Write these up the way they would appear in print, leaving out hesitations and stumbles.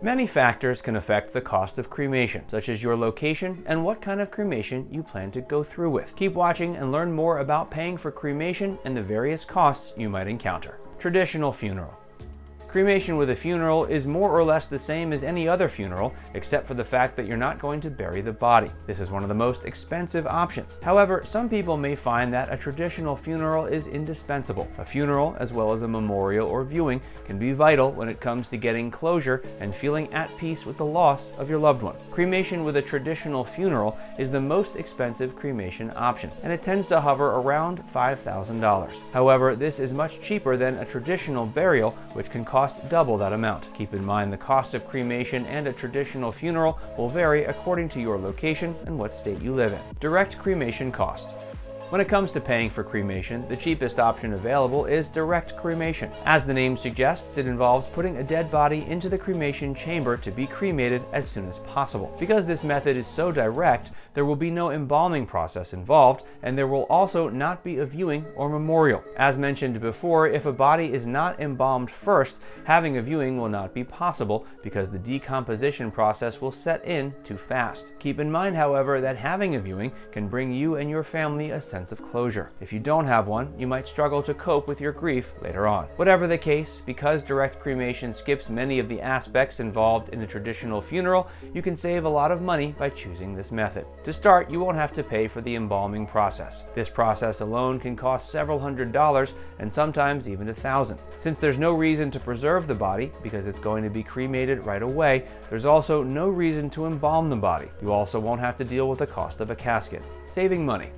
Many factors can affect the cost of cremation, such as your location and what kind of cremation you plan to go through with. Keep watching and learn more about paying for cremation and the various costs you might encounter. Traditional funeral. Cremation with a funeral is more or less the same as any other funeral, except for the fact that you're not going to bury the body. This is one of the most expensive options. However, some people may find that a traditional funeral is indispensable. A funeral, as well as a memorial or viewing, can be vital when it comes to getting closure and feeling at peace with the loss of your loved one. Cremation with a traditional funeral is the most expensive cremation option, and it tends to hover around $5,000. However, this is much cheaper than a traditional burial, which can cost double that amount. Keep in mind the cost of cremation and a traditional funeral will vary according to your location and what state you live in. Direct cremation cost. When it comes to paying for cremation, the cheapest option available is direct cremation. As the name suggests, it involves putting a dead body into the cremation chamber to be cremated as soon as possible. Because this method is so direct, there will be no embalming process involved, and there will also not be a viewing or memorial. As mentioned before, if a body is not embalmed first, having a viewing will not be possible because the decomposition process will set in too fast. Keep in mind, however, that having a viewing can bring you and your family a sense of closure. If you don't have one, you might struggle to cope with your grief later on. Whatever the case, because direct cremation skips many of the aspects involved in a traditional funeral, you can save a lot of money by choosing this method. To start, you won't have to pay for the embalming process. This process alone can cost several $100s and sometimes even $1,000. Since there's no reason to preserve the body because it's going to be cremated right away, there's also no reason to embalm the body. You also won't have to deal with the cost of a casket, saving money.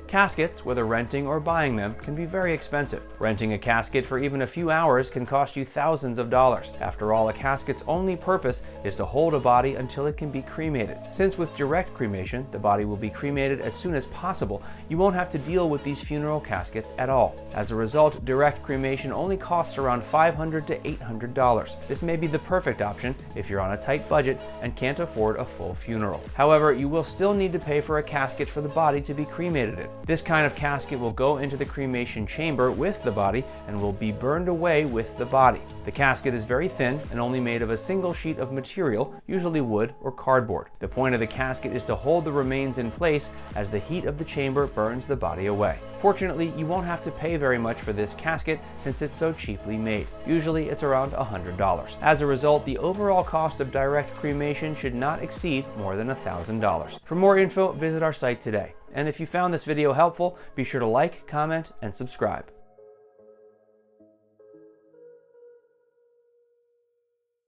Caskets, whether renting or buying them, can be very expensive. Renting a casket for even a few hours can cost you thousands of dollars. After all, a casket's only purpose is to hold a body until it can be cremated. Since with direct cremation, the body will be cremated as soon as possible, you won't have to deal with these funeral caskets at all. As a result, direct cremation only costs around $500 to $800. This may be the perfect option if you're on a tight budget and can't afford a full funeral. However, you will still need to pay for a casket for the body to be cremated in. This kind of casket will go into the cremation chamber with the body and will be burned away with the body. The casket is very thin and only made of a single sheet of material, usually wood or cardboard. The point of the casket is to hold the remains in place as the heat of the chamber burns the body away. Fortunately, you won't have to pay very much for this casket since it's so cheaply made. Usually it's around $100. As a result, the overall cost of direct cremation should not exceed more than $1,000. For more info, visit our site today. And if you found this video helpful, be sure to like, comment, and subscribe.